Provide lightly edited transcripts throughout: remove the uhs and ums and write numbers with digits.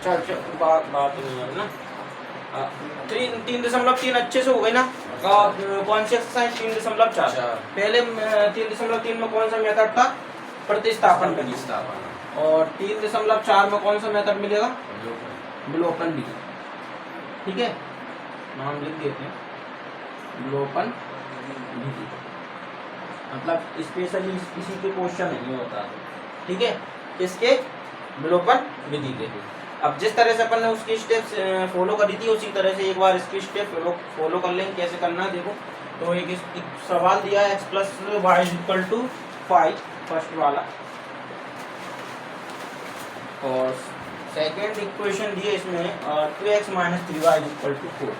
चल चल बात बात नहीं है ना। 3.3 अच्छे से हो गई ना। कौन सी एक्सरसाइज? 3.4। पहले 3.3 में कौन सा मेथड था? प्रतिस्थापन का। और 3.4 में कौन सा मेथड मिलेगा? विलोपन भी। ठीक है, नाम लिख देते हैं, विलोपन विधि। मतलब स्पेशली इसी के क्वेश्चन नहीं होता। ठीक है, किसके? विलोपन विधि के। अब जिस तरह से अपन ने उसकी स्टेप्स फॉलो करी थी उसी तरह से एक बार इसकी स्टेप फॉलो कर लेंगे। कैसे करना है देखो। तो एक सवाल दिया है x plus y equal to 5, first वाला। और सेकेंड इक्वेशन दिए इसमें 2x minus 3y equal to 4।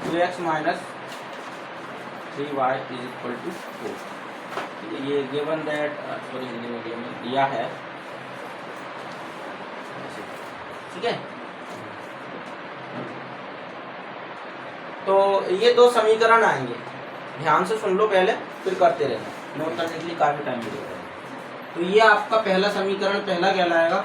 2x minus 3y is equal to 4। ये given that sorry Hindi medium में दिया है। ठीक है, तो ये दो समीकरण आएंगे, ध्यान से सुन लो पहले, फिर करते रहना, नोट करने के लिए काफी टाइम मिलेगा। तो ये आपका पहला समीकरण पहला कहलाएगा,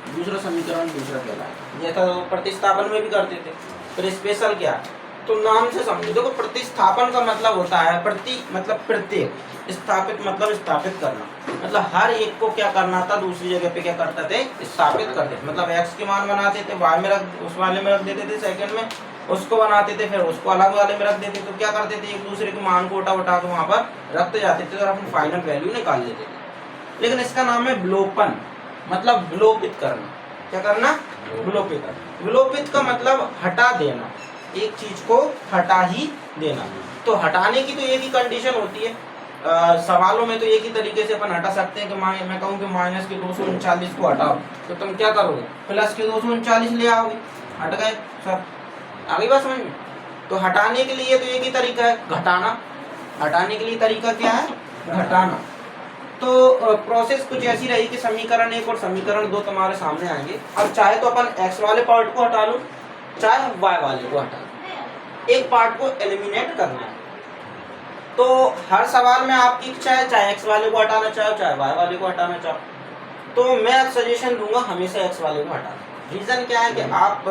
दूसरा समीकरण दूसरा कहलाएगा। ये तो प्रतिस्थापन में भी करते थे। फिर स्पेशल क्या है तो नाम से समझो। देखो, प्रतिस्थापन का मतलब होता है प्रति मतलब प्रत्येक, स्थापित मतलब स्थापित करना। मतलब हर एक को क्या करना था, दूसरी जगह पे क्या करते थे, स्थापित करते थे। मतलब x के मान बनाते थे, y में रख, उस वाले में रख देते थे, सेकंड में उसको बनाते थे, फिर उसको अलग वाले में रख देते। तो क्या करते थे, एक दूसरे के मान को उठा के वहां पर रखते जाते थे और अपनी फाइनल वैल्यू निकाल लेते थे। लेकिन इसका नाम है विलोपन, मतलब विलोपित करना। क्या करना? विलोपित करना। विलोपित का मतलब हटा देना, एक चीज को हटा ही देना। तो हटाने की तो एक ही कंडीशन होती है। सवालों में तो एक ही तरीके से अपन हटा सकते हैं कि मैं कहूँ कि माइनस के 239 को हटाओ, तो तुम क्या करोगे, प्लस के 239 ले आओगे। हट गए सर, आगे बात समझ में। तो हटाने के लिए तो एक ही तरीका है, घटाना। हटाने के लिए तरीका क्या है? घटाना। तो प्रोसेस कुछ ऐसी रही कि समीकरण 1 और समीकरण 2 तुम्हारे सामने आएंगे। अब चाहे तो अपन x वाले पार्ट को हटा लो, चाहे y वाले को हटा लो, एक पार्ट को एलिमिनेट करना है। तो हर सवाल में आपकी इच्छा है, चाहे x वाले को हटाना चाहो, चाहे y वाले को हटाना चाहो। तो मैं सजेशन दूंगा हमेशा x वाले को हटाना। रीज़न क्या है कि आप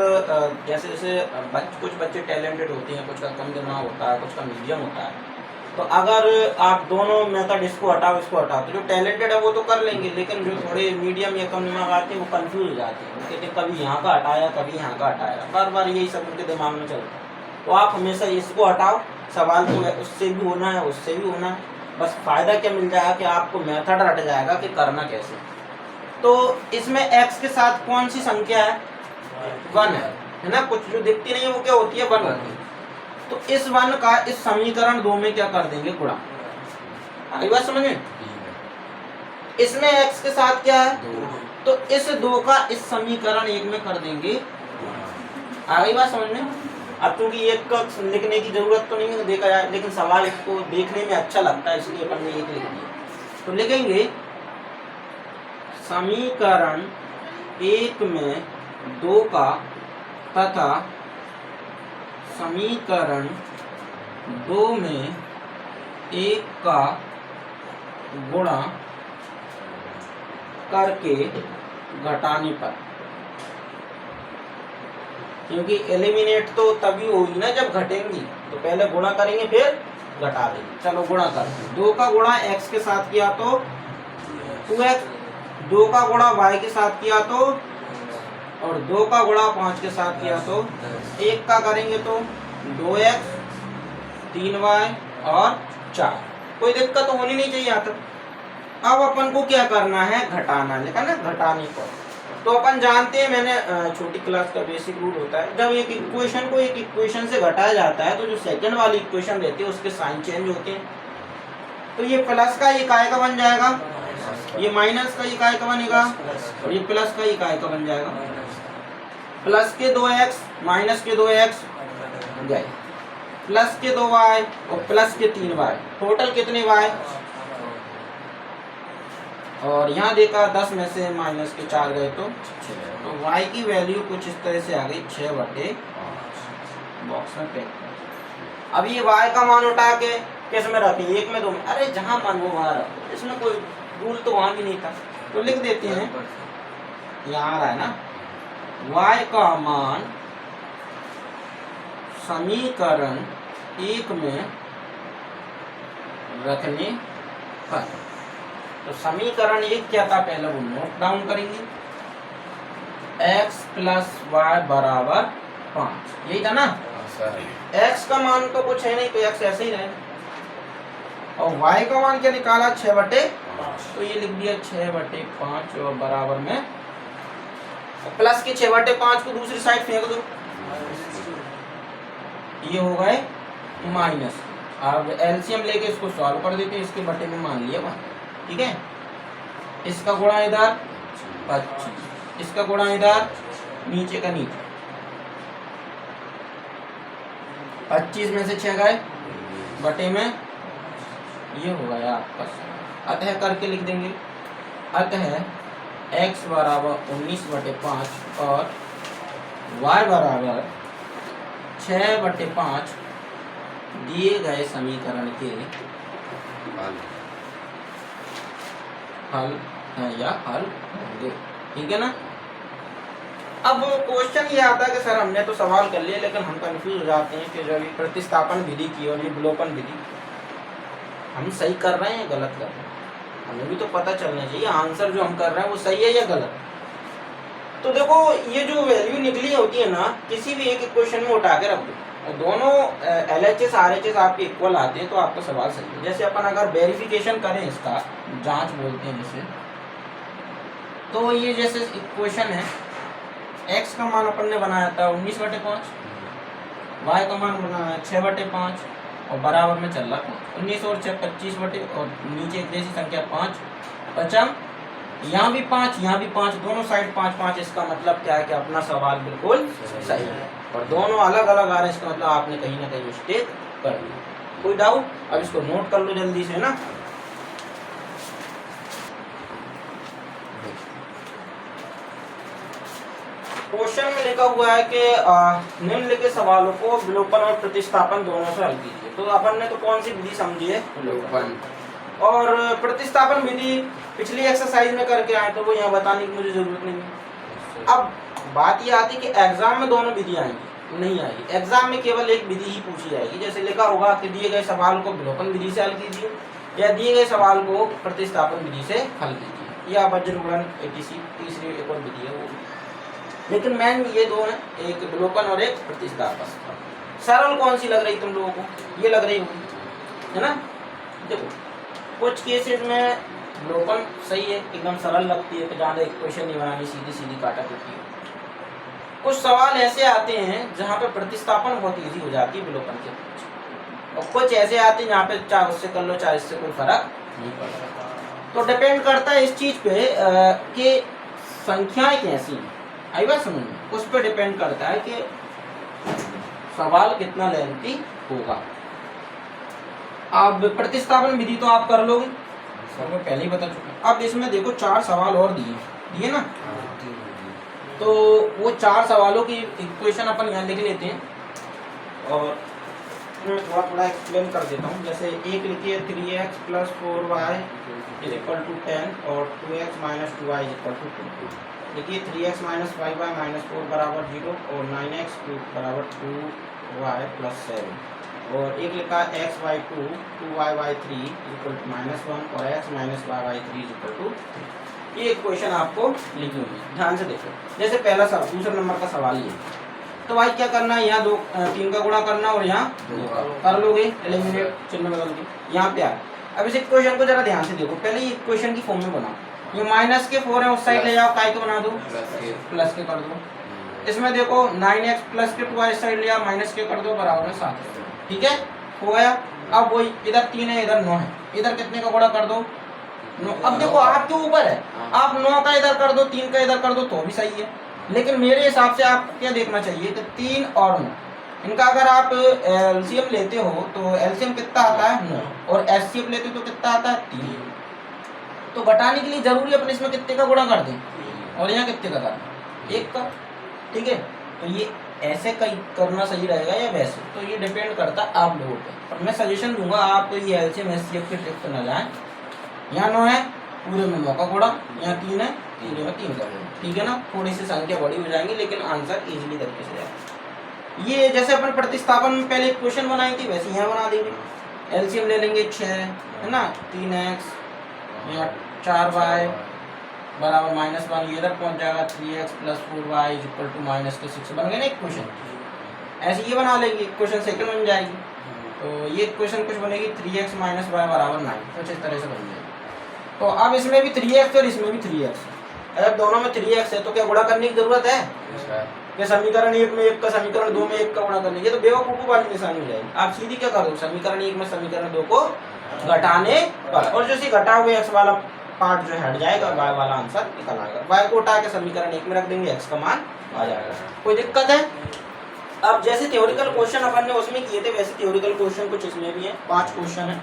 जैसे जैसे कुछ बच्चे टैलेंटेड होते हैं, कुछ का कम दिमाग होता है, कुछ का मीडियम होता है। तो अगर आप दोनों मेथड इसको हटाओ इसको हटाओ, तो जो टैलेंटेड है वो तो कर लेंगे, लेकिन जो थोड़े मीडियम या कम दिमाग आते हैं वो कंफ्यूज हो जाते हैं। कहते कभी यहाँ का हटाया, कभी यहाँ का हटाया, बार बार यही सब उनके दिमाग में चलता है। तो आप हमेशा इसको हटाओ, सवाल तो उससे भी होना है, उससे भी होना है। बस फायदा क्या मिल जाएगा कि आपको मेथड रट जाएगा कि करना कैसे। तो इसमें x के साथ कौन सी संख्या है? 1 है ना। कुछ जो दिखती नहीं है वो क्या होती है? 1 होती है। तो इस 1 का इस समीकरण 2 में क्या कर देंगे? गुणा। आगे बात समझ में। इसमें x के साथ क्या है? 2। तो इस 2 का इस समीकरण 1 में कर देंगे। आगे बात समझ में। अब क्योंकि एक का लिखने की जरूरत तो नहीं है देखा जाए, लेकिन सवाल को देखने में अच्छा लगता है इसलिए अपन ने एक लिख दिया। तो लिखेंगे समीकरण 1 में 2 का तथा समीकरण 2 में 1 का गुणा करके घटाने पर। क्योंकि एलिमिनेट तो तभी होगी ना जब घटेंगी, तो पहले गुणा करेंगे फिर घटा देंगे। चलो गुणा करते हैं। 2 का गुणा x के साथ किया तो 2x, 2 का गुणा y के साथ किया तो, और 2 का गुणा 5 के साथ किया तो, 1 का करेंगे तो 2x 3y और 4। कोई दिक्कत होनी नहीं चाहिए यहाँ तक। अब अपन को क्या करना है? घटाना। लिखा ना घटाने पर। तो अपन जानते हैं, मैंने छोटी क्लास का बेसिक रूल होता है, जब एक इक्वेशन को एक इक्वेशन से घटाया जाता है तो जो सेकंड वाली इक्वेशन रहती है उसके साइन चेंज होते हैं। तो ये प्लस का ये काय का बन जाएगा, ये माइनस का ये काय का बनेगा, और ये प्लस का ये काय का बन जाएगा। प्लस के 2x माइनस के 2x गए, प्लस के 2y और प्लस के 3y, टोटल कितने y? और यहाँ देखा 10 में से माइनस के 4 गए तो y की वैल्यू कुछ इस तरह से आ गई 6/5। बॉक्स में पैक। अब ये y का मान उठा के किस में रखें? 1 में 2 में? अरे जहाँ मन वो वहाँ रखो, इसमें कोई रूल तो वहाँ भी नहीं था। तो लिख देते हैं, यहाँ आ रहा है ना, y का मान समीकरण 1 में रखने पर। तो समीकरण 1 क्या था, पहले वो नोट डाउन करेंगे, x प्लस वाई बराबर 5, यही था ना। x का मान तो कुछ है नहीं तो x ऐसे ही रहेगा, और y का मान क्या निकाला 6/5, तो ये लिख दिया 6/5 और बराबर में प्लस के 6/5 को दूसरी साइड फेंक दो, ये हो गए माइनस। अब एलसीएम लेके इसको सॉल्व कर देते हैं, इसके बटे में मान लिया 1, ठीक है। इसका गुणा इधर 25, इसका गुणा इधर नीचे का नीचे, 25 में से 6 गए बटे में, ये हो गया आपका। अतः करके लिख देंगे, अतः x बराबर 19/5 और y बराबर 6/5 दिए गए समीकरण के हल है या हल होंगे, ठीक है ना। अब क्वेश्चन ये आता है कि सर हमने तो सवाल कर लिया लेकिन हम कंफ्यूज हो जाते हैं कि जब ये प्रतिस्थापन विधि की और ये विलोपन विधि हम सही कर रहे हैं या गलत कर रहे हैं, हमें भी तो पता चलना चाहिए आंसर जो हम कर रहे हैं वो सही है या गलत। तो देखो ये जो वैल्यू निकली होती है ना, किसी भी एक इक्वेशन में उठा के रख दो और दोनों LHS RHS आपके इक्वल आते हैं तो आपका सवाल सही है। जैसे अपन अगर वेरिफिकेशन करें, इसका जांच बोलते हैं जैसे, तो ये जैसे इक्वेशन है, x का मान अपन ने बनाया था 19/5, y का मान बनाया 6/5 और बराबर में चल रहा 19 और 6 25 बटे और नीचे एक जैसी संख्या 5 बचा, यहाँ भी 5 यहाँ भी 5, दोनों साइड 5-5। इसका मतलब क्या है कि अपना सवाल बिल्कुल सही है और दोनों अलग अलग आ रहे हैं, इसका मतलब आपने कहीं ना कहीं मिस्टेक कर ली। कोई डाउट? अब इसको नोट कर लो जल्दी से ना। क्वेश्चन में लिखा हुआ है कि निम्नलिखित सवालों को विलोपन और प्रतिस्थापन दोनों से हल कीजिए। तो अपन ने तो कौन सी विधि समझी है? विलोपन। और प्रतिस्थापन विधि पिछली एक्सरसाइज में करके आए तो वो यहाँ बताने की मुझे जरूरत नहीं है। अब बात ये आती है कि एग्जाम में दोनों विधि आएंगी, नहीं आएगी। एग्जाम में केवल एक विधि ही पूछी जाएगी। जैसे लिखा होगा कि दिए गए सवाल को विलोपन विधि से हल कीजिए या दिए गए सवाल को प्रतिस्थापन विधि से हल कीजिए या वज्र गुणन etc तीसरी एक और विधि है वो। लेकिन मेन ये दो हैं, एक विलोपन और एक प्रतिस्थापन। सरल कौन सी लग रही तुम लोगों को? ये लग रही होगी, है ना। देखो कुछ केसेस में विलोपन सही है, एकदम सरल लगती है कि ज़्यादा इक्वेशन नहीं बनानी, सीधी सीधी काटा कुटी है। कुछ सवाल ऐसे आते हैं जहाँ पे प्रतिस्थापन बहुत ईजी हो जाती है विलोपन के पीछे, और कुछ ऐसे आते हैं जहाँ पे चाहे उससे कर लो चाहे इससे कोई फर्क नहीं पड़ता। तो डिपेंड करता है इस चीज़ पे कि संख्याएं कैसी हैं। आई बात समझ में? उस पर डिपेंड करता है कि सवाल कितना लेंथी होगा। अब प्रतिस्थापन विधि तो आप कर लोगे, सबको पहले ही बता चुका। अब इसमें देखो 4 सवाल और दिए ना, तो वो 4 सवालों की इक्वेशन अपन यहाँ लिख लेते हैं और मैं थोड़ा एक्सप्लेन कर देता हूँ। जैसे एक लिखिए 3x + 4y = 10 और 2x - 2y = 2। देखिए 3x - 5y - 4 = 0 और 9x = 2y + 7। और एक लिखा x/2 2y/3 = -1 और x - y/3 = 2। ये इक्वेशन आपको लिखी हुई है, ध्यान से देखो। जैसे पहला सवाल, दूसरे नंबर का सवाल ये, तो भाई क्या करना है, यहाँ 3 का गुणा करना और यहाँ 2 का कर लोगे, एलिमिनेट चिन्ह बदल के यहाँ पे आ। अब इस इक्वेशन को जरा ध्यान से देखो, पहले ये इक्वेशन की फॉर्म में बनाओ। ये माइनस के 4 है, उस साइड ले जाओ, काय को बना दो प्लस के कर दो। इसमें देखो 9x + के 2y इस साइड ले आओ, माइनस के कर दो, बराबर में 7। ठीक है, हो गया। अब वही इधर 3 है, इधर 9 है, इधर कितने का गुणा कर दो 9। अब देखो आपके ऊपर है, आप 9 का इधर कर दो, 3 का इधर कर दो तो भी सही है। लेकिन मेरे हिसाब से आपको क्या देखना चाहिए कि 3 और 9 इनका अगर आप एलसीएम लेते हो तो एलसीएम कितना आता है 9 और एचसीएफ लेते हो तो कितना आता है 3। तो घटाने के लिए जरूरी अपन इसमें कितने का गुणा कर दें और यहाँ कितने का करना 1 का। ठीक है, तो ये ऐसे कहीं करना सही रहेगा या वैसे, तो ये डिपेंड करता है आप लोगों पे। और मैं सजेशन दूंगा आप ये एलसीएम एचसीएफ के ट्रिक पे न जाएं। यहाँ 9 है पूरे में 9 का गुणा, यहाँ 3 है, पूरे में 3 का गुणा, ठीक है ना। थोड़ी सी संख्या बड़ी हो जाएंगी लेकिन आंसर इजीली तरीके से आएगा। ये जैसे अपन प्रतिस्थापन में पहले एक क्वेश्चन बनाई थी वैसे यहाँ बना देंगे। एलसीएम ले लेंगे 6 है ना, 3x यहाँ 4y बराबर -1, ये इधर पहुंच जाएगा 3x + 4y = -6 बन गया ना एक क्वेश्चन। ऐसे ये बना लेंगे, क्वेश्चन सेकंड बन जाएगी। तो ये क्वेश्चन कुछ बनेगी 3x - y = 9, कुछ इस तरह से बन जाएगी। तो अब इसमें भी 3x और इसमें भी 3x, अगर दोनों में 3x है तो क्या गुणा करने की जरूरत है? क्या समीकरण 1 में 1 का, समीकरण 2 में 1 का गुणा करने की? तो बेवकूफी वाली निशानी हो जाएगी। आप सीधी क्या करोगे, समीकरण 1 में समीकरण 2 को घटाने पर, और जो सी घटा हुए x वाला पार्ट जो हट जाएगा, y वाला आंसर निकल आएगा। y को उठा के समीकरण 1 में रख देंगे, x का मान आ जाएगा। कोई दिक्कत है? अब जैसे थ्योरेटिकल क्वेश्चन अपन ने उसमें किए थे वैसे थ्योरेटिकल क्वेश्चन कुछ इसमें भी है। 5 क्वेश्चन है,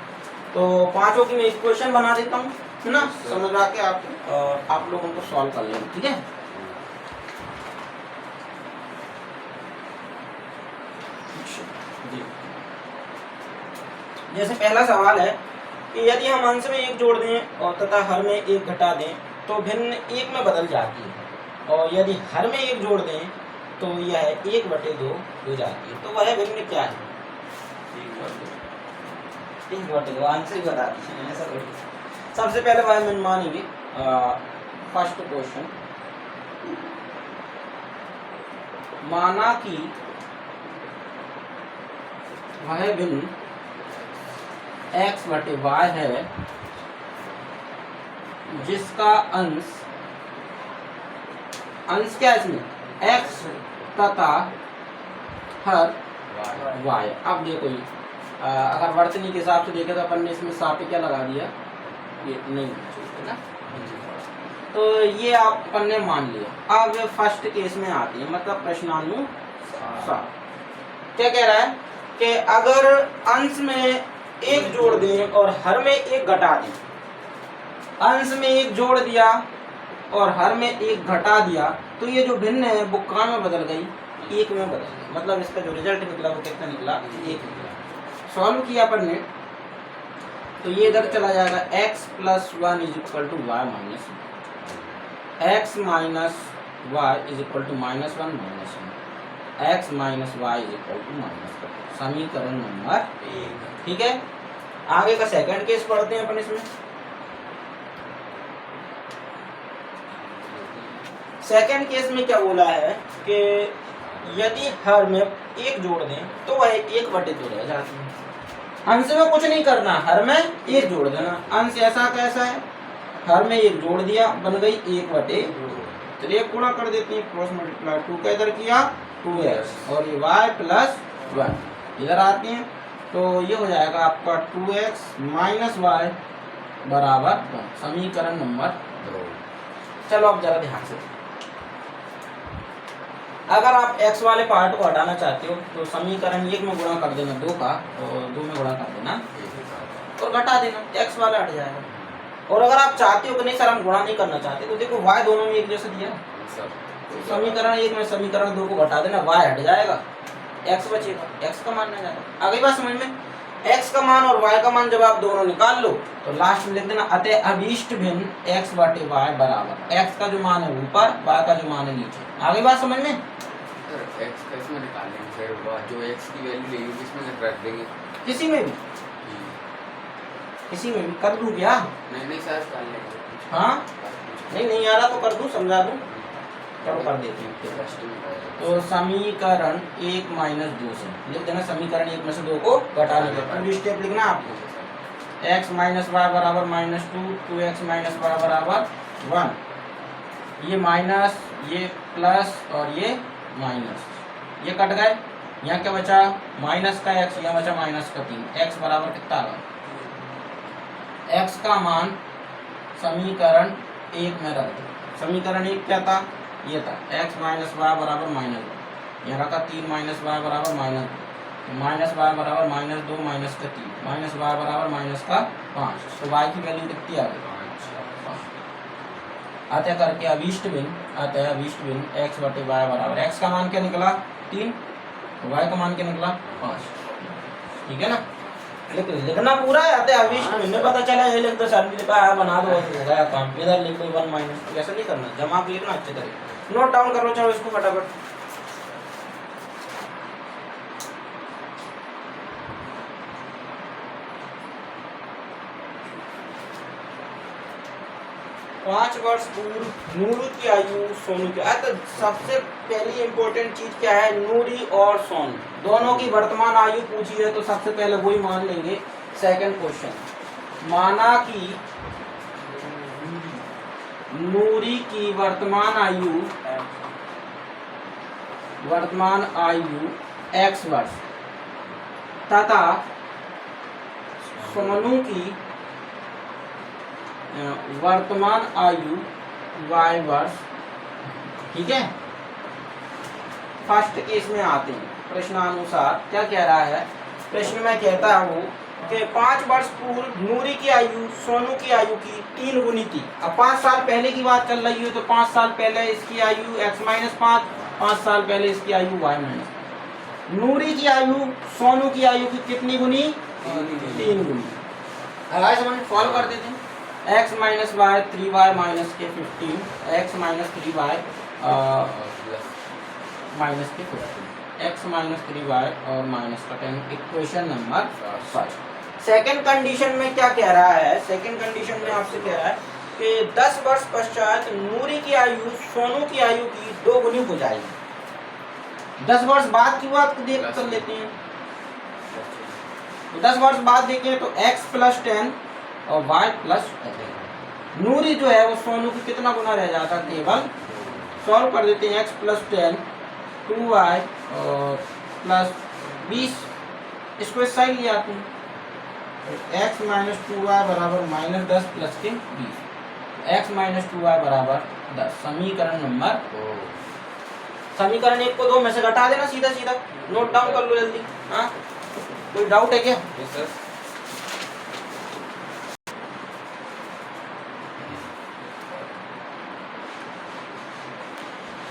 तो पांचों की मैं इक्वेशन बना देता हूँ, है ना, समझ आ के आप लोग उनको सॉल्व कर लेंगे, ठीक है। जैसे पहला सवाल है कि यदि हम अंश में 1 जोड़ दें और तथा हर में 1 घटा दें तो भिन्न 1 में बदल जाती है, और यदि हर में 1 जोड़ दें तो यह 1/2 हो जाती है। तो वह भिन्न क्या है? 1/2 आंसर ही बता दीजिए, ऐसा थोड़ी। सबसे पहले वह भिन्न मानेंगे। फर्स्ट क्वेश्चन, माना कि वह भिन्न x/y है जिसका अंश क्या है इसमें? x तथा हर y। अब देखो ये अगर वर्तनी के हिसाब से देखें तो अपन ने इसमें सापे क्या लगा दिया, ये नहीं है ना, तो ये आप अपन ने मान लिया। अब फर्स्ट केस में आती है, मतलब प्रश्नानुसार क्या कह रहा है कि अगर अंश में 1 जोड़ दें और हर में 1 घटा दें, अंश में 1 जोड़ दिया और हर में 1 घटा दिया, तो ये जो भिन्न है वो कहाँ में बदल गई? 1 में बदल गई। मतलब इसका जो रिजल्ट निकला वो कितना निकला? 1 निकला। सॉल्व किया अपन ने तो ये इधर चला जाएगा, x + 1 = y - 1, x - y = x - y = समीकरण नंबर 1, ठीक है। आगे का सेकंड केस पढ़ते हैं अपन इसमें। सेकंड केस में क्या बोला है कि यदि हर में 1 जोड़ दें तो वह 1/2 रह जाती है। अंश में कुछ नहीं करना, हर में 1 जोड़ देना। अंश ऐसा कैसा है, हर में 1 जोड़ दिया, बन गई 1/2। तो ये गुणा कर देते हैं, क्रॉस मल्टीप्लाई, 2 का इधर किया 2x और ये y + 1 इधर आते हैं, तो ये हो जाएगा आपका 2x - y = 1, समीकरण नंबर 2। चलो अब जरा ध्यान से, अगर आप x वाले पार्ट को हटाना चाहते हो तो समीकरण 1 में गुणा कर देना 2 का, तो 2 में गुणा कर देना और घटा देना, x वाला हट जाएगा। और अगर आप चाहते हो कि नहीं सर हम गुणा नहीं करना चाहते, तो देखो y दोनों में एक जैसा दिया, समीकरण 1 में समीकरण 2 को घटा देना, y हट जाएगा, x बचेगा, x का मान नहीं जाएगा। आगे बात समझ में? x का मान और y का मान जब आप दोनों निकाल लो तो लास्ट में लिख देना अतः अभीष्ट भिन्न x/y बराबर x का जो मान है ऊपर, y का जो मान है नीचे। आगे बात समझ में? x का इसमें निकाल लेंगे, फिर जो x की वैल्यू लेंगे इसमें रख देंगे, किसी में भी कर दूं क्या? नहीं सर कर लेंगे। हाँ नहीं आ रहा तो कर दूं, समझा दूं, चलो कर देते हैं। तो समीकरण 1 - 2 से लिख देना, समीकरण 1 में से 2 को घटाने का पूरी स्टेप लिखना आपको। x - y = -2, 2x - y = 1, ये माइनस, ये प्लस और ये माइनस, ये कट गए। यहाँ क्या बचा? माइनस का x, यहाँ बचा माइनस का 3। x बराबर कितना आ गया? x का मान समीकरण 1 में रख दो। समीकरण 1 क्या था? ये था x - y = -1, यहाँ रखा 3 - y = -2, -y = -2 माइनस का 3, -y = -5। तो y की वैल्यू कितनी आ गई? अतः करके अभीष्ट भिन्न x/y बराबर, x का मान क्या निकला? 3, y का मान क्या निकला? 5, ठीक है ना। लिखना पूरा है आते अविष्ट में पता चला ये लिख दो सर लिखा है बना दो हो गया काम इधर लिखो 1 माइनस ऐसा नहीं करना जमा के लिखना अच्छे तरीके नोट डाउन कर लो चलो इसको फटाफट पाँच वर्ष पूर्व नूरू की आयु सोनू की तो सबसे पहली इंपॉर्टेंट चीज क्या है नूरी और सोनू दोनों की वर्तमान आयु पूछी है तो सबसे पहले वही मान लेंगे सेकंड क्वेश्चन माना कि नूरी की वर्तमान आयु x वर्ष तथा सोनू की वर्तमान आयु y वर्ष ठीक है फर्स्ट केस में आते हैं प्रश्नानुसार क्या कह रहा है प्रश्न में कहता हूँ कि 5 वर्ष पूर्व नूरी की आयु सोनू की आयु की 3 गुनी थी अब 5 साल पहले की बात चल रही है तो 5 साल पहले इसकी आयु x-5 साल पहले इसकी आयु y-, नूरी की आयु सोनू की आयु की कितनी गुनी 3 गुनी अगर समझ सॉल्व कर देते हैं x minus Y 3y minus के 15 x माइनस 3y माइनस के 15 x माइनस 3y और माइनस का 10 इक्वेशन नंबर 5 सेकेंड कंडीशन में क्या कह रहा है सेकेंड कंडीशन में आपसे कह रहा है कि 10 वर्ष पश्चात नूरी की आयु सोनू की आयु की 2 गुनी हो जाएगी 10 वर्ष बाद की बात देख कर लेते हैं 10 वर्ष बाद देखें तो x प्लस 10 और y प्लस 10 नूरी जो है वो सोनू की कितना गुना रह जाता है केवल सॉल्व कर देते हैं x प्लस 10 2y और प्लस 20 इसको इस साइड ले आते हैं x माइनस 2y बराबर माइनस 10 प्लस के 20 x माइनस 2y बराबर 10 समीकरण नंबर समीकरण 1 को 2 में से घटा देना सीधा सीधा नोट डाउन कर लो जल्दी हाँ कोई डाउट है क्या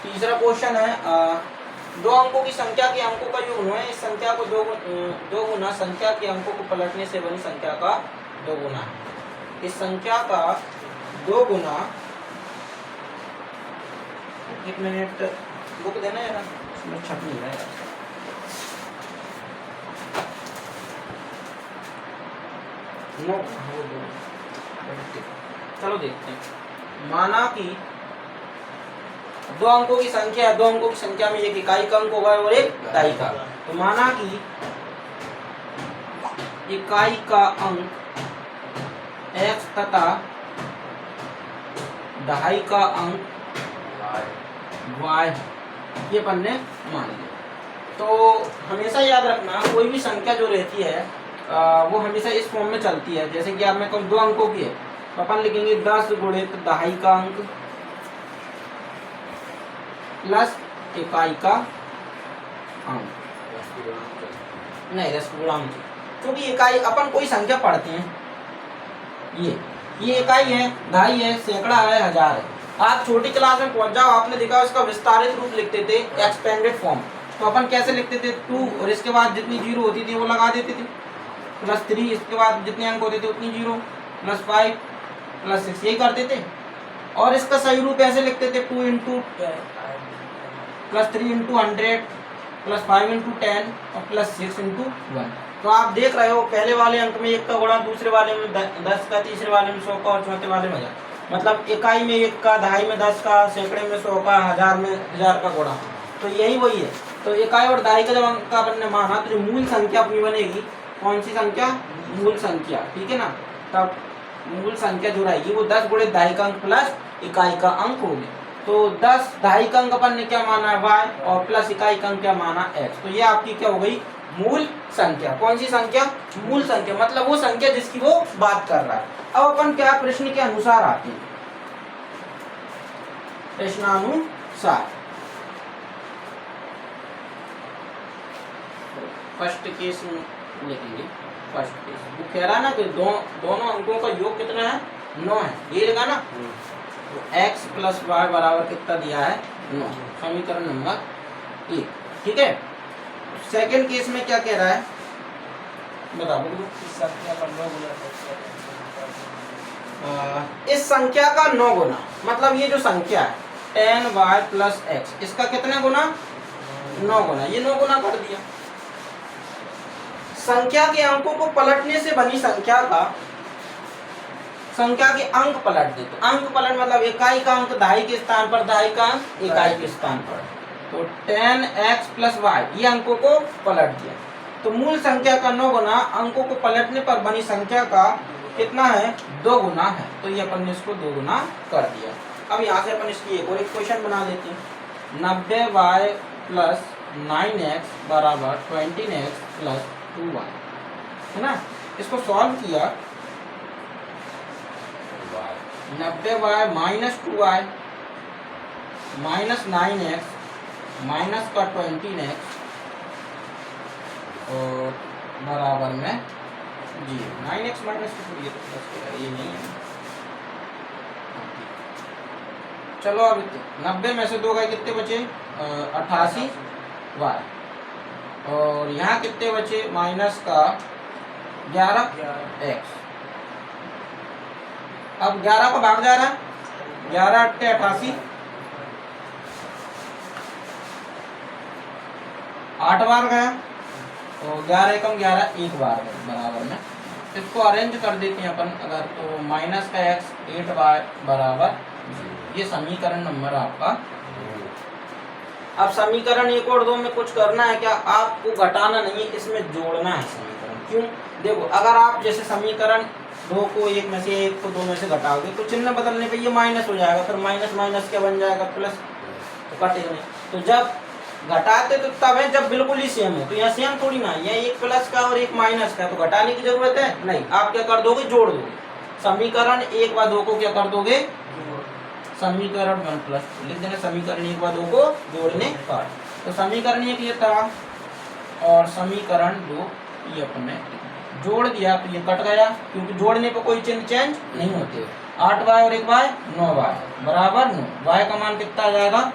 तीसरा क्वेश्चन है 2 अंकों की संख्या के अंकों का योग है इस संख्या को 2 गुना संख्या के अंकों को पलटने से बनी संख्या का 2 गुना है इस संख्या का 2 गुना 1 मिनट बुक देना है ना इसमें छप नहीं रहा है चलो देखते हैं माना कि 2 अंकों की संख्या है 2 अंकों की संख्या में एक इकाई का अंक होगा और एक दहाई का तो माना कि इकाई का अंक x तथा दहाई का अंक y ये अपन ने मान लिया तो हमेशा याद रखना कोई भी संख्या जो रहती है वो हमेशा इस फॉर्म में चलती है जैसे कि आप मैं कहूँ 2 अंकों की है तो अपन लिखेंगे 10 गुणित दहाई का अंक प्लस इकाई का अंक नहीं गुणांक क्योंकि इकाई अपन कोई संख्या पढ़ते हैं ये इकाई है दहाई है सैकड़ा है हजार है आप छोटी क्लास में पहुंच जाओ आपने देखा उसका विस्तारित रूप लिखते थे एक्सपेंडेड फॉर्म तो अपन कैसे लिखते थे 2 और इसके बाद जितनी जीरो होती थी वो लगा देते थे प्लस 3 इसके बाद जितने अंक होते थे उतनी जीरो प्लस 5 प्लस 6 यही करते थे और इसका सही रूप ऐसे लिखते थे 2 into plus 3 into 100 plus 5 into 10 और प्लस 6 इंटू 1 तो आप देख रहे हो पहले वाले अंक में 1 का गुणा दूसरे वाले में 10 का तीसरे वाले में 100 का और चौथे वाले में 1000 मतलब इकाई में 1 का दहाई में 10 का सैकड़े में 100 का हजार में 1000 का गुणा तो यही वही है तो इकाई और दहाई का जब अंक का अपन ने माना तो जो मूल संख्या अपनी बनेगी कौन सी संख्या मूल संख्या ठीक है ना तब मूल संख्या जो रहेगी वो 10 गुणित दहाई का अंक प्लस इकाई का अंक होगी तो 10 दहाई का अंक अपन ने क्या माना है y और प्लस इकाई का अंक क्या माना x तो ये आपकी क्या हो गई मूल संख्या कौन सी संख्या मूल संख्या मतलब वो संख्या जिसकी वो बात कर रहा है अब अपन क्या प्रश्न के अनुसार आते हैं प्रश्नानुसार फर्स्ट केस लिखेंगे फर्स्ट केस वो कह रहा है ना कि दोनों अंकों का योग कितना है 9 है ये लगा ना तो x प्लस वाई बराबर कितना दिया है 9 समीकरण नंबर 1 ठीक है सेकेंड केस में क्या कह रहा है बता बोल दो। इस संख्या का 9 गुना इस संख्या का 9 गुना, मतलब ये जो संख्या है 10y प्लस एक्स, इसका कितने गुना? 9 गुना। ये 9 गुना कर दिया। संख्या के अंकों को पलटने से बनी संख्या का, संख्या के अंक पलट दे। तो अंक पलट मतलब इकाई का अंक दहाई के स्थान पर, दहाई का अंक इकाई के स्थान पर। तो 10x प्लस वाई, ये अंकों को पलट दिया। तो मूल संख्या का 9 गुना अंकों को पलटने पर बनी संख्या का कितना है? 2 गुना है। तो ये अपन ने इसको 2 गुना कर दिया। अब यहाँ से अपन इसकी एक और इक्वेशन बना देते हैं। 90y प्लस 9x बराबर 20x प्लस 2y, है ना। इसको सॉल्व किया, 90y minus 2y minus 9x minus का 20x और बराबर में 0। 9x माइनस ये तो प्लस होगा, ये नहीं है। चलो अब 90 में से 2 गए, कितने बचे? 88y। और यहाँ कितने बचे? माइनस का 11x। अब 11 का भाग जा रहा है, 11 8 88, 8 बार गया। तो 11 एकम 11, 1 बार बराबर में। इसको अरेंज कर देते हैं अपन अगर, तो माइनस का x 8 बार बराबर 0। ये समीकरण नंबर आपका। अब समीकरण 1 और 2 में कुछ करना है क्या? आपको घटाना नहीं है, इसमें जोड़ना है समीकरण। क्यों? देखो, अगर आप जैसे समीकरण 2 को 1 में से, 1 को 2 में से घटाओगे तो चिन्ह बदलने पे ये माइनस हो जाएगा, फिर माइनस माइनस क्या बन जाएगा? प्लस। तो कटेगा नहीं। तो जब घटाते तो तब है जब बिल्कुल ही सेम हो। तो यहाँ सेम थोड़ी ना, यहाँ एक प्लस का और एक माइनस का, तो घटाने की जरूरत है नहीं। आप क्या कर दोगे? जोड़ दोगे। समीकरण 1 व 2 को क्या कर दोगे? समीकरण 1 प्लस लिख देना, समीकरण 1 व 2 को जोड़ने पर। तो समीकरण 1 ये था और समीकरण 2 ये अपने जोड़ दिया, तो ये कट गया क्योंकि जोड़ने पर कोई चिन्ह चेंज नहीं होते। 8y और 1y 9y बराबर 9। y का मान कितना आ जाएगा?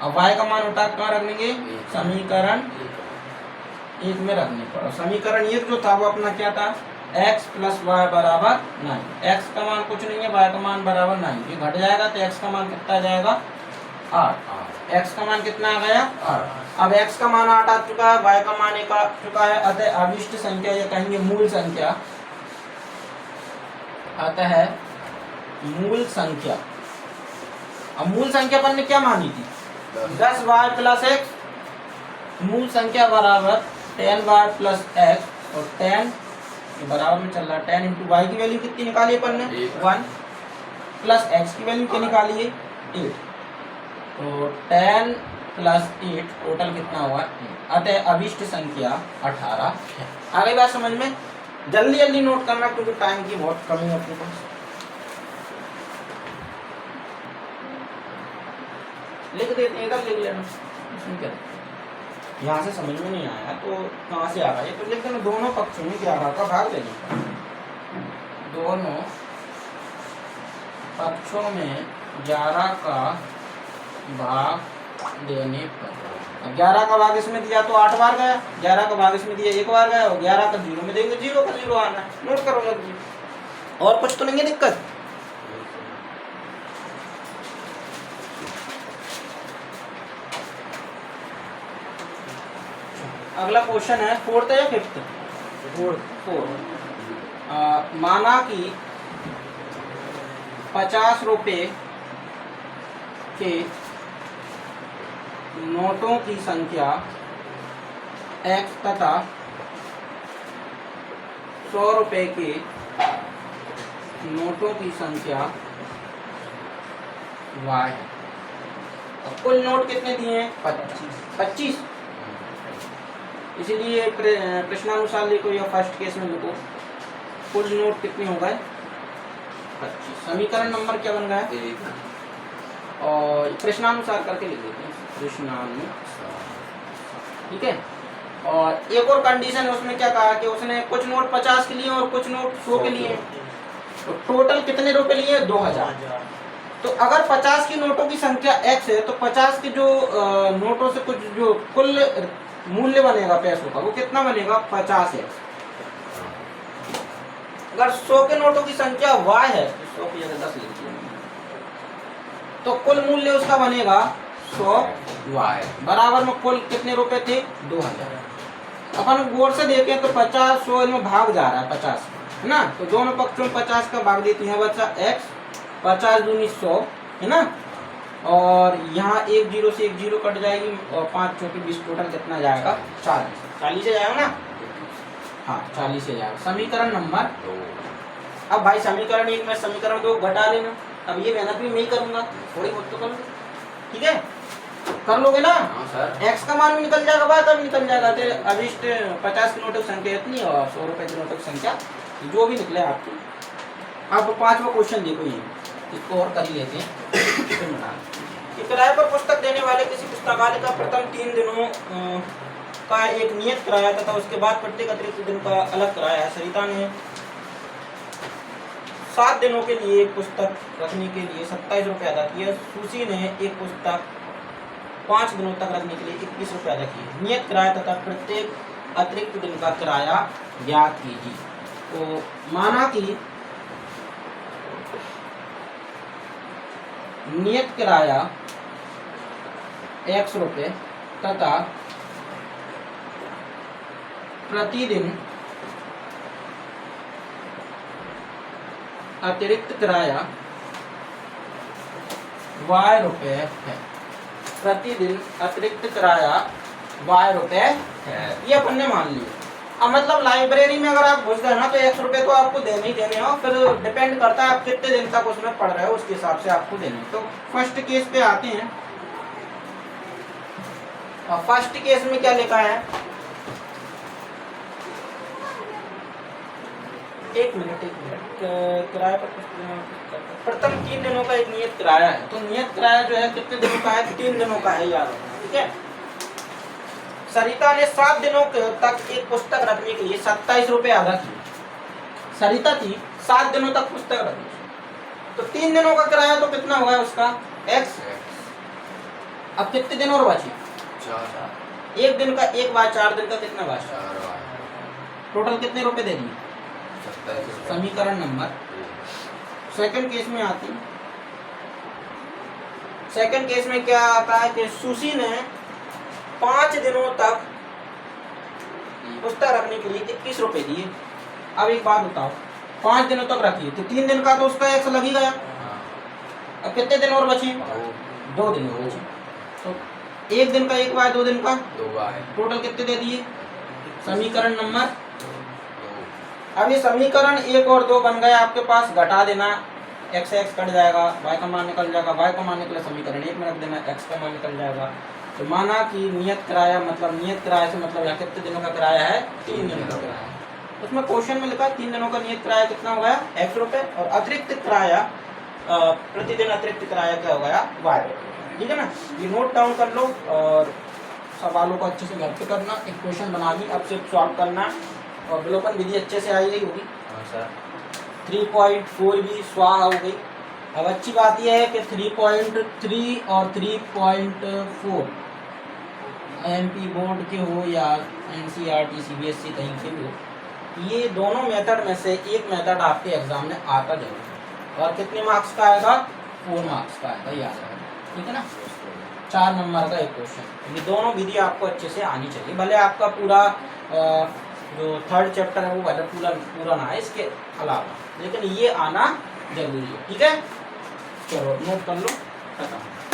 अब y का मान उठा कहाँ रख देंगे? समीकरण 1 में रखने पर। समीकरण 1 जो था वो अपना क्या था? x प्लस वाई बराबर 9। x का मान कुछ नहीं है, y का मान बराबर 9। ये घट जाएगा तो x का मान कितना आ जाएगा? 8। x का मान कितना आ गया? 8। अब x का मान 8 आ चुका है, y का मान 1 आ चुका है। अतः अभिष्ट संख्या या कहेंगे मूल संख्या, अतः है मूल संख्या। अब मूल संख्या अपन ने क्या मानी थी? 10y plus x। मूल संख्या बराबर 10y प्लस x और 10 बराबर में चल रहा है 10 इंटू वाई की वैल्यू कितनी निकाली अपन ने? 1 प्लस x की वैल्यू क्या निकाली है? 8। तो 10 प्लस 8 टोटल कितना हुआ? 8। अतः अभिष्ट संख्या 18 है। आ गई बात समझ में? जल्दी जल्दी नोट करना क्योंकि टाइम की बहुत कमी है अपने पास। लिख देते हैं, इधर लिख लेना, इसमें क्या? यहाँ से समझ में नहीं आया तो कहाँ से आ रहा है? तो लिख देना दोनों पक्षों में 11 का भाग देने का। दोनों पक्षों में 11 का भाग देने पर। 11 का भाग इसमें दिया तो 8 बार गया, 11 का भाग इसमें दिया 1 बार गया, और 11 का 0 में देंगे 0 का 0 आना है। नोट करो जल्दी। और कुछ तो नहीं है दिक्कत? अगला क्वेश्चन है 4th या 5th? 4th। माना कि 50 रुपए के नोटों की संख्या x तथा 100 रुपए के नोटों की संख्या y है। कुल नोट कितने दिए हैं? 25। इसीलिए प्रश्नानुसार लिखो या फर्स्ट केस में लिखो कुल नोट कितने हो गए? 25। समीकरण नंबर क्या बन गया? 1। और प्रश्नानुसार करके लिख देते हैं, प्रश्नानुसार। ठीक है। और एक और कंडीशन है, उसमें क्या कहा कि उसने कुछ नोट 50 के लिए और कुछ नोट 100 के लिए। तो टोटल कितने रुपए लिए? 2000। तो अगर 50 की नोटों की संख्या x है तो 50 के जो नोटों से कुछ जो कुल मूल्य बनेगा पैसों का वो कितना बनेगा? 50x। अगर 100 के नोटों की संख्या y है तो 100 की जगह 10 लिखिए, तो कुल मूल्य उसका बनेगा 100 वाई बराबर में कुल कितने रुपए थे 2000। अपन गौर से देखें तो 50 100 इनमें भाग जा रहा है 50 है ना, तो दोनों पक्षों में 50 का भाग देते हैं बच्चा x, 50 दूनी 100 है ना, और यहाँ एक जीरो से एक जीरो कट जाएगी और 5 चौकी 20 टोटल कितना जाएगा 40 से जाएगा ना, हाँ 40 से जाएगा। समीकरण नंबर 2 अब भाई समीकरण 1 में समीकरण 2 घटा लेना, अब ये मेहनत भी मैं ही करूंगा, थोड़ी बहुत तो कर लो, ठीक है कर लोगे ना। हाँ सर, x का मान भी निकल जाएगा, y का भी निकल जाएगा, तो अभिष्ट 50 की नोटों की संख्या इतनी और 100 रुपए की नोटों की संख्या जो भी निकले आपकी। अब 5वां क्वेश्चन देखो, ये इसको और कर ही लेते हैं फिर बना। कि किराए पर पुस्तक देने वाले किसी पुस्तकालय का प्रथम 3 दिनों का एक नियत किराया तथा उसके बाद प्रत्येक अतिरिक्त दिन का अलग किराया है। सरिता ने 7 दिनों के लिए एक पुस्तक रखने के लिए 27 रुपये अदा किए। सुशी ने एक पुस्तक 5 दिनों तक रखने के लिए 21 रुपये अदा किए। नियत किराया तथा प्रत्येक अतिरिक्त दिन का किराया ज्ञात कीजिए। तो माना कि नियत किराया x रुपये तथा प्रतिदिन अतिरिक्त किराया y रुपये है। प्रतिदिन अतिरिक्त किराया y रुपये है, ये अपन ने मान लिया। अब मतलब लाइब्रेरी में अगर आप घुस गए ना तो 100 रुपये तो आपको देने ही देने हो, फिर डिपेंड करता है आप कितने दिन तक उसमें पढ़ रहे हो, उसके हिसाब से आपको देने। तो फर्स्ट केस पे आते हैं, और फर्स्ट केस में क्या लिखा है, एक मिनट किराया पर प्रथम 3 दिनों का एक नियत किराया है। तो नियत किराया जो है कितने दिनों का है, 3 दिनों का है यार, ठीक है। सरिता ने 7 दिनों तक एक पुस्तक रखने के लिए 27 रुपये अदा किए। सरिता थी 7 दिनों तक पुस्तक रखनी, तो 3 दिनों का किराया तो कितना होगा उसका x। अब कितने दिन और बचे, 4 एक दिन का एक बार 4 दिन का कितना बचा, 4 टोटल कितने रुपए दे दिए। 27 समीकरण नंबर सेकंड केस में आती, सेकंड केस में क्या आता है कि सुशी ने 5 दिनों तक पुस्तक रखने के लिए 21 रुपए दिए। अब एक बात बताओ, 5 दिनों तक रखिए तो 3 दिन का तो उसका x लग ही गया। अब कितने दिन और बचे, 2 दिन और बचे, तो एक दिन का एक बार 2 दिन का 2 बार टोटल कितने दे दिए। समीकरण नंबर 2 अब ये समीकरण 1 और 2 बन गए आपके पास, घटा देना, x से x कट जाएगा, y का मान निकल जाएगा, y का मान निकले समीकरण 1 में रख देना, x का मान निकल जाएगा। तो माना कि नियत किराया मतलब नियत किराया से मतलब यहाँ कितने दिनों का किराया है, 3 दिनों का किराया है। उसमें क्वेश्चन में लिखा है 3 दिनों का नियत किराया कितना हो गया, x रुपये, और अतिरिक्त किराया प्रतिदिन अतिरिक्त किराया क्या हो गया, y रुपये, ठीक है ना। ये नोट डाउन कर लो और सवालों को अच्छे से घर पे करना। एक क्वेश्चन बना ली, अब सिर्फ सॉल्व करना, और विलोपन विधि अच्छे से आई गई होगी। हाँ सर, 3.4 भी स्वाहा हो गई। अब अच्छी बात यह है कि 3.3 और 3.4 एमपी बोर्ड के हो या एनसीईआरटी सीबीएसई कहीं के भी हो, ये दोनों मेथड में से एक मेथड आपके एग्जाम में आता जरूर है। और कितने मार्क्स का आएगा, 4 मार्क्स का आएगा, ये आ जाएगा, ठीक है ना। 4 नंबर का एक क्वेश्चन। ये दोनों विधि आपको अच्छे से आनी चाहिए, भले आपका पूरा जो 3rd चैप्टर है वो भले पूरा ना है इसके अलावा, लेकिन ये आना जरूरी है, ठीक है। चलो नोट कर लो, खत्म।